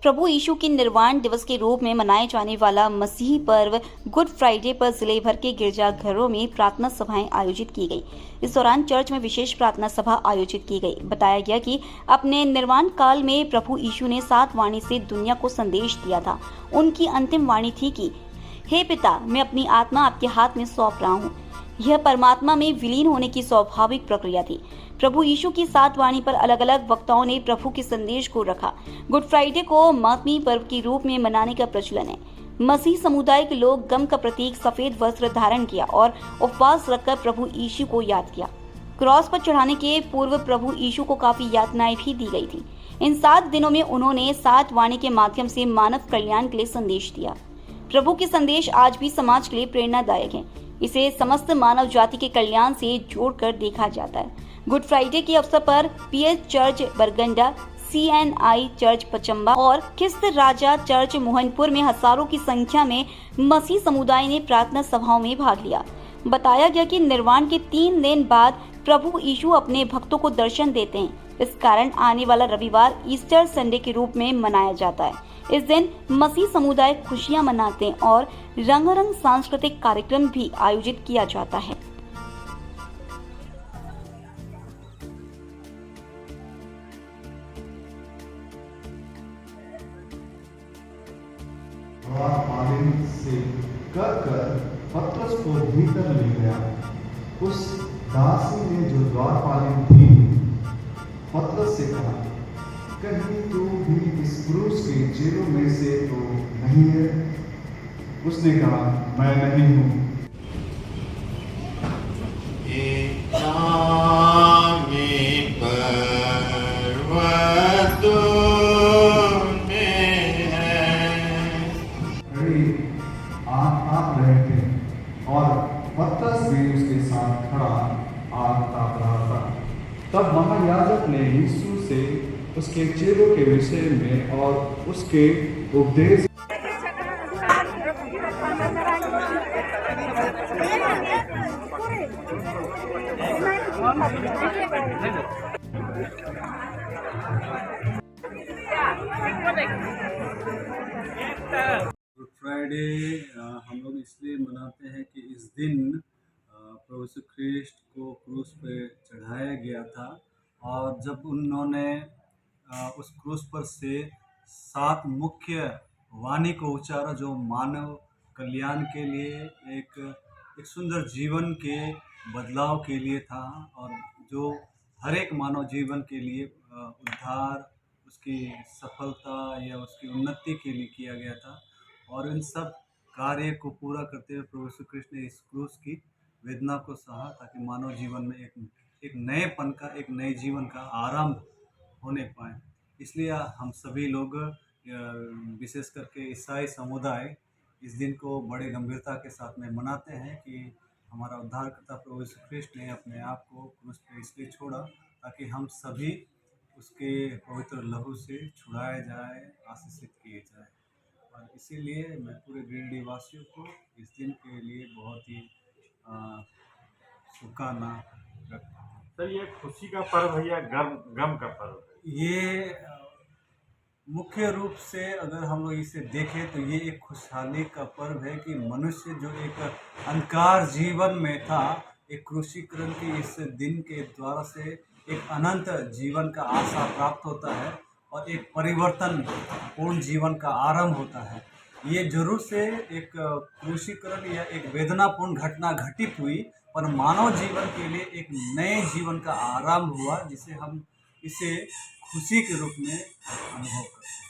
प्रभु यीशु के निर्वाण दिवस के रूप में मनाए जाने वाला मसीही पर्व गुड फ्राइडे पर जिले भर के गिरजाघरों में प्रार्थना सभाएं आयोजित की गई। इस दौरान चर्च में विशेष प्रार्थना सभा आयोजित की गई। बताया गया कि अपने निर्वाण काल में प्रभु यीशु ने 7 वाणी से दुनिया को संदेश दिया था। उनकी अंतिम वाणी थी कि हे पिता, मैं अपनी आत्मा आपके हाथ में सौंप रहा हूँ। यह परमात्मा में विलीन होने की स्वाभाविक प्रक्रिया थी। प्रभु यीशु की 7 वाणी पर अलग अलग वक्ताओं ने प्रभु के संदेश को रखा। गुड फ्राइडे को मातमी पर्व के रूप में मनाने का प्रचलन है। मसीह समुदाय के लोग गम का प्रतीक सफेद वस्त्र धारण किया और उपवास रखकर प्रभु यीशु को याद किया। क्रॉस पर चढ़ाने के पूर्व प्रभु यीशु को काफी यातनाएं भी दी गई थी। इन 7 दिनों में उन्होंने 7 वाणी के माध्यम से मानव कल्याण के लिए संदेश दिया। प्रभु के संदेश आज भी समाज के लिए प्रेरणादायक है। इसे समस्त मानव जाति के कल्याण से जोड़कर देखा जाता है। गुड फ्राइडे के अवसर पर पीएच चर्च बरगंडा, CNI चर्च पचम्बा और खिस्त राजा चर्च मोहनपुर में हजारों की संख्या में मसीह समुदाय ने प्रार्थना सभाओं में भाग लिया। बताया गया कि निर्वाण के 3 दिन बाद प्रभु यीशु अपने भक्तों को दर्शन देते हैं। इस कारण आने वाला रविवार ईस्टर संडे के रूप में मनाया जाता है। इस दिन मसीह समुदाय खुशियां मनाते हैं और रंगारंग सांस्कृतिक कार्यक्रम भी आयोजित किया जाता है। द्वारपालिन से कर पतरस को भीतर ले गया। उस दासी ने जो द्वारपालिन थी पतरस से कहा, कहीं तू भी इस क्रूस के चेलों में से तो नहीं है? उसने कहा, मैं नहीं हूँ। आप रहे थे और पतरस भी उसके साथ खड़ा आग ताप रहा था। तब महायाजक ने यीशु से उसके चेलों के विषय में और उसके उपदेश गुड फ्राइडे हम लोग इसलिए मनाते हैं कि इस दिन प्रभु यीशु ख्रिस्ट को क्रूस पे चढ़ाया गया था और जब उन्होंने उस क्रूस पर से 7 मुख्य वाणी को उच्चारा जो मानव कल्याण के लिए एक सुंदर जीवन के बदलाव के लिए था और जो हर एक मानव जीवन के लिए उद्धार, उसकी सफलता या उसकी उन्नति के लिए किया गया था। और इन सब कार्य को पूरा करते हुए प्रभु यीशु कृष्ण ने इस क्रूस की वेदना को सहा ताकि मानव जीवन में एक नएपन का, एक नए जीवन का आरंभ होने पाए। इसलिए हम सभी लोग विशेष करके ईसाई समुदाय इस दिन को बड़े गंभीरता के साथ में मनाते हैं कि हमारा उद्धारकर्ता प्रभु यीशु कृष्ण ने अपने आप को क्रूस पे इसलिए छोड़ा ताकि हम सभी उसके पवित्र लहू से छुड़ाए जाए, आशीषित किए जाए। और इसीलिए मैं पूरे गिरिडीह वासियों को इस दिन के लिए बहुत ही शुभकामना रखता हूँ। सर, ये खुशी का पर्व है या गम का पर्व है? ये मुख्य रूप से अगर हम लोग इसे देखें तो ये एक खुशहाली का पर्व है कि मनुष्य जो एक अंधकार जीवन में था, एक क्रूसीकरण के इस दिन के द्वारा से एक अनंत जीवन का आशा प्राप्त होता है और एक परिवर्तन पूर्ण जीवन का आरंभ होता है। ये जरूर से एक क्रूसीकरण या एक वेदनापूर्ण घटना घटित हुई, पर मानव जीवन के लिए एक नए जीवन का आरंभ हुआ जिसे हम इसे खुशी के रूप में अनुभव करते हैं।